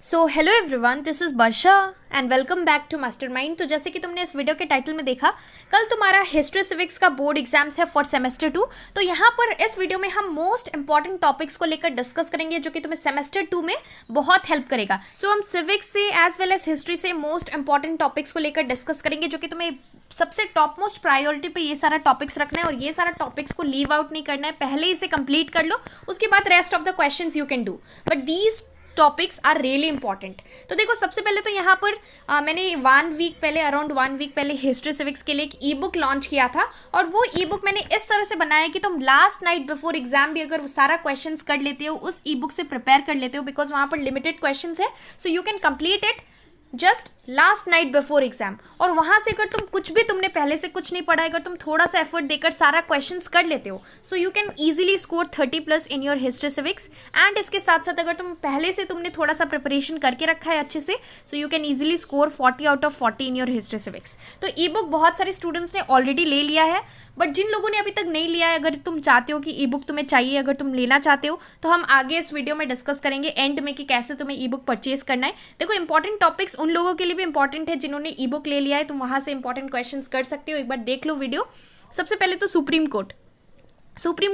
So hello everyone, this is Varsha and welcome back to Mastermind. तो जैसे कि तुमने इस वीडियो के टाइटल में देखा, कल तुम्हारा हिस्ट्री सिविक्स का बोर्ड एग्जाम्स है फॉर सेमेस्टर 2। तो यहाँ पर इस वीडियो में हम मोस्ट इंपॉर्टेंट टॉपिक्स को लेकर डिस्कस करेंगे जो कि तुम्हें सेमेस्टर 2 में बहुत हेल्प करेगा। सो हम सिविक्स से एज वेल एज हिस्ट्री से मोस्ट इंपॉर्टेंट टॉपिक्स को लेकर डिस्कस करेंगे जो कि तुम्हें सबसे टॉप मोस्ट प्रायोरिटी पे ये सारा टॉपिक्स रखना है और ये सारा टॉपिक्स को लीव आउट नहीं करना है। पहले इसे कंप्लीट कर लो, उसके बाद rest of the questions you can do, but these topics are really important. तो देखो, सबसे पहले तो यहाँ पर मैंने 1 वीक पहले, अराउंड 1 वीक पहले हिस्ट्री सिविक्स के लिए एक ई बुक लॉन्च किया था और वो ई बुक मैंने इस तरह से बनाया कि तुम लास्ट नाइट बिफोर एग्जाम भी अगर वो सारा क्वेश्चंस कर लेते हो, उस ई बुक से प्रिपेयर कर लेते हो, बिकॉज वहाँ पर लिमिटेड क्वेश्चंस है, so you can complete it just last night before exam. और वहाँ से अगर तुम कुछ भी, तुमने पहले से कुछ नहीं पढ़ा, अगर तुम थोड़ा सा एफर्ट देकर सारा क्वेश्चंस कर लेते हो, so you can easily score 30+ in your history civics. And इसके साथ साथ अगर तुम पहले से तुमने थोड़ा सा प्रिपरेशन करके रखा है अच्छे से, so you can easily score 40 out of 40 in your history civics. तो ई बुक बहुत सारे स्टूडेंट्स ने ऑलरेडी ले लिया है, बट जिन लोगों ने अभी तक नहीं लिया है, अगर तुम चाहते हो कि ई बुक तुम्हें चाहिए, अगर तुम लेना चाहते हो, तो हम आगे इस वीडियो में डिस्कस करेंगे एंड में कि कैसे तुम्हें ई बुक परचेज करना है। देखो, इंपॉर्टेंट टॉपिक्स उन लोगों के लिए भी इंपॉर्टेंट है जिन्होंने ई बुक ले लिया है, तुम वहाँ से इंपॉर्टेंट क्वेश्चंस कर सकते हो। एक बार देख लो वीडियो। सबसे पहले तो सुप्रीम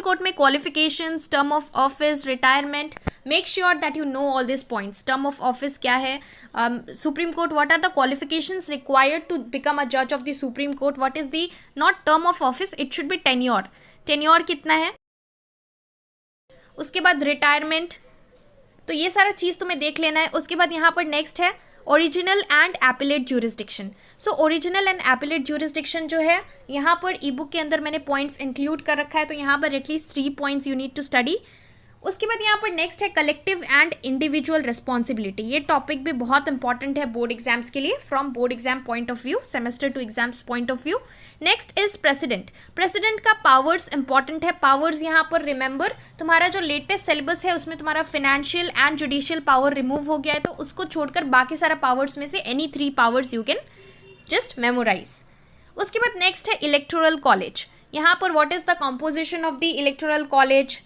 कोर्ट में qualifications, term of office, retirement, make sure that you know all this points. Term of office क्या है, supreme court, what are the qualifications required to become a जज of the supreme court, what is the not term of office, it should be tenure कितना है। उसके बाद retirement, तो ये सारा चीज़ तुम्हें देख लेना है। उसके बाद यहाँ पर नेक्स्ट है original and appellate jurisdiction. So original and appellate jurisdiction जो है, यहाँ पर ई बुक के अंदर मैंने पॉइंट्स इंक्लूड कर रखा है, तो यहाँ पर at least 3 points you need to study. उसके बाद यहाँ पर नेक्स्ट है कलेक्टिव एंड इंडिविजुअल रिस्पॉन्सिबिलिटी। ये टॉपिक भी बहुत इंपॉर्टेंट है बोर्ड एग्जाम्स के लिए, from board exam point of view, semester 2 exams point of view. Next is president का पावर्स इंपॉर्टेंट है। पावर्स यहाँ पर रिमेंबर, तुम्हारा जो लेटेस्ट सिलेबस है उसमें तुम्हारा financial and judicial power remove हो गया है, तो उसको छोड़कर बाकी सारा पावर्स में से any 3 powers you can just memorise. उसके बाद नेक्स्ट है इलेक्टोरल कॉलेज। यहाँ पर what is the composition of the electoral college,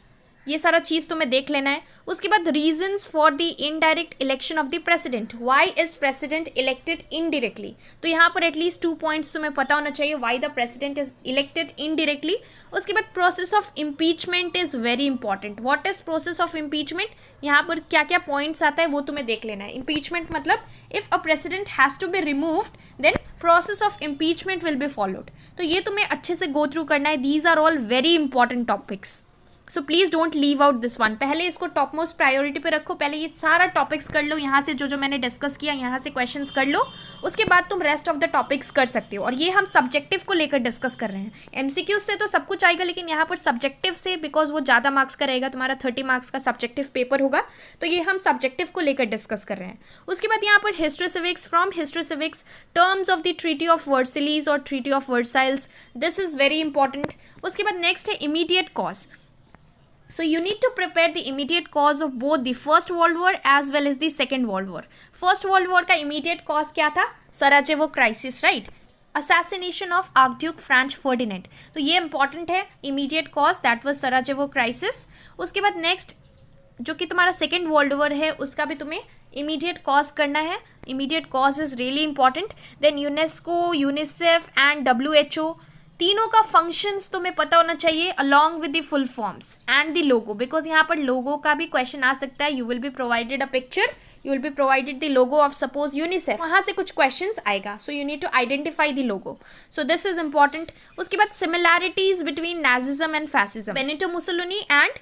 ये सारा चीज़ तुम्हें देख लेना है। उसके बाद reasons for the indirect election of the president, why is president elected indirectly, तो यहाँ पर एटलीस्ट 2 पॉइंट्स तुम्हें पता होना चाहिए, why the president is elected indirectly. उसके बाद process of impeachment is very important. What is process of impeachment, यहाँ पर क्या क्या पॉइंट्स आता है वो तुम्हें देख लेना है। इम्पीचमेंट मतलब if a president has to be removed then process of impeachment will be followed. तो ये तुम्हें अच्छे से गो थ्रू करना है। These are all very important topics, so please don't leave out this one. पहले इसको टॉप मोस्ट प्रायोरिटी पे रखो, पहले ये सारा टॉपिक्स कर लो, यहाँ से जो जो मैंने डिस्कस किया यहाँ से क्वेश्चंस कर लो, उसके बाद तुम रेस्ट ऑफ द टॉपिक्स कर सकते हो। और ये हम सब्जेक्टिव को लेकर डिस्कस कर रहे हैं। एमसीक्यू से तो सब कुछ आएगा, लेकिन यहाँ पर सब्जेक्टिव से, बिकॉज वो ज़्यादा मार्क्स का रहेगा, तुम्हारा 30 मार्क्स का सब्जेक्टिव पेपर होगा, तो ये हम सब्जेक्टिव को लेकर डिस्कस कर रहे हैं। उसके बाद यहाँ पर history civics, from history civics terms of the treaty of Versailles और treaty of Versailles, this is very important. उसके बाद नेक्स्ट है immediate cause. So you need to prepare the immediate cause of both the First World War as well as the Second World War. First World War का immediate cause क्या था? सराजेवो crisis, right? Assassination of Archduke Franz Ferdinand. तो ये important है, immediate cause that was सराजेवो crisis. उसके बाद next जो कि तुम्हारा सेकेंड वर्ल्ड वॉर है, उसका भी तुम्हें इमीडिएट कॉज करना है। Immediate cause is really important. Then UNESCO, UNICEF and WHO, तीनों का फंक्शंस तुम्हें पता होना चाहिए along with the full forms and the logo, because यहाँ पर लोगो का भी क्वेश्चन आ सकता है। You will be provided a picture, you will be provided the logo of suppose UNICEF, वहाँ से कुछ क्वेश्चंस आएगा, so you need to identify the logo, so this is important. उसके बाद similarities between Nazism and fascism, Benito Mussolini and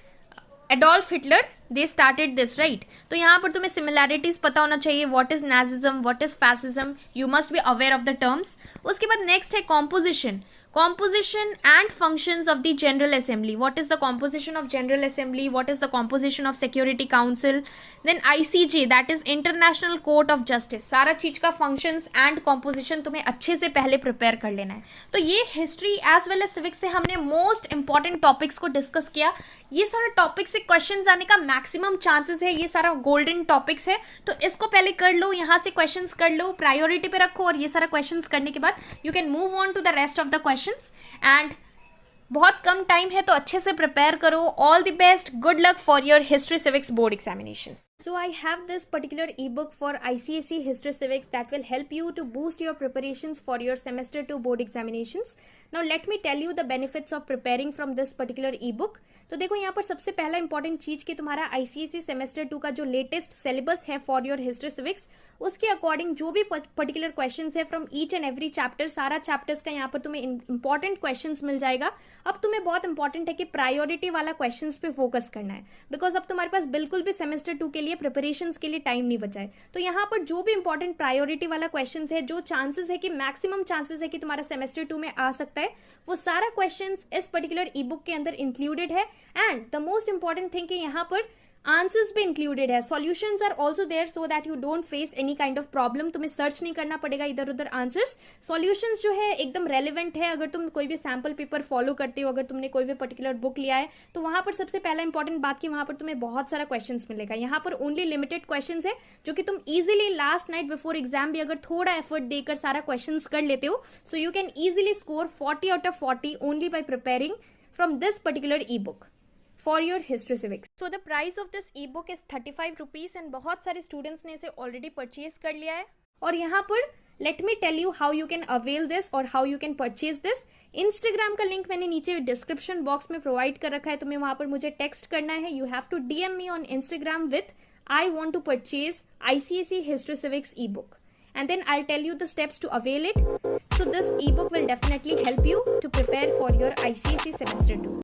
Adolf Hitler, they started this, right? तो यहाँ पर तुम्हें सिमिलैरिटीज पता होना चाहिए, what is Nazism, what is fascism, you must be aware of the terms. उसके बाद नेक्स्ट है composition and functions of the General Assembly. What is the composition of General Assembly? What is the composition of Security Council? Then ICJ, that is International Court of Justice. सारा चीज़ का functions and composition तुम्हें अच्छे से पहले prepare कर लेना है। तो ये history as well as civics से हमने most important topics को discuss किया। ये सारा topic से questions आने का maximum chances है, ये सारा golden topics है, तो इसको पहले कर लो, यहाँ से questions कर लो, priority पे रखो, और ये सारा questions करने के बाद you can move on to the rest of the questions and बहुत कम टाइम है तो अच्छे से प्रिपेयर करो. All the best, good luck for your history civics board examinations. So I have this particular ebook for ICSE History Civics that will help you to boost your preparations for your semester 2 board examinations. Now let me tell you the benefits of preparing from this particular ebook. तो देखो यहाँ पर सबसे पहला important चीज कि तुम्हारा ICSE semester 2 का जो लेटेस्ट सिलेबस है फॉर योर हिस्ट्री सिविक्स, उसके अकॉर्डिंग जो भी पर्टिकुलर क्वेश्चंस है from each and every chapter, सारा चैप्टर्स का यहाँ पर तुम्हें इंपॉर्टेंट क्वेश्चंस मिल जाएगा. अब तुम्हें बहुत इंपॉर्टेंट है कि प्रायोरिटी वाला क्वेश्चंस पे फोकस करना है, बिकॉज अब तुम्हारे पास बिल्कुल भी सेमेस्टर 2 के लिए प्रिपरेशंस के लिए टाइम नहीं बचा है. तो यहाँ पर जो भी इंपॉर्टेंट प्रायोरिटी वाला क्वेश्चंस है, जो चांसेस है कि मैक्सिमम चांसेस है कि तुम्हारा सेमेस्टर 2 में आ सकता है, वो सारा क्वेश्चंस इस पर्टिकुलर ई बुक के अंदर इंक्लूडेड है. And the most important thing कि यहाँ पर आंसर्स भी इंक्लूडेड है. Solutions are also there so that you don't face any kind of problem. तुम्हें सर्च नहीं करना पड़ेगा इधर उधर आंसर्स. सॉल्यूशंस जो है एकदम रेलिवेंट है. अगर तुम कोई भी सैम्पल पेपर फॉलो करते हो, अगर तुमने कोई भी पर्टिकुलर बुक लिया है, तो वहां पर सबसे पहला इंपॉर्टेंट बात कि वहां पर तुम्हें बहुत सारा क्वेश्चंस मिलेगा. यहाँ पर ओनली लिमिटेड क्वेश्चंस है जो कि तुम easily last night before exam भी अगर थोड़ा एफर्ट देकर सारा क्वेश्चंस कर लेते हो, so you can easily score 40 out of 40 only by preparing from this particular E book for your history civics. So the price of this ebook is 35 rupees and बहुत सारे students ने इसे already purchase कर लिया है. और यहाँ पर let me tell you how you can avail this और how you can purchase this. Instagram का लिंक मैंने नीचे डिस्क्रिप्शन बॉक्स में प्रोवाइड कर रखा है. तुम्हें वहां पर मुझे टेक्स्ट करना है. You have to DM me on Instagram with I want to purchase ICSE History Civics ebook. And then I'll tell you the steps to avail it. So this ebook will definitely help you to prepare for your ICSE semester 2.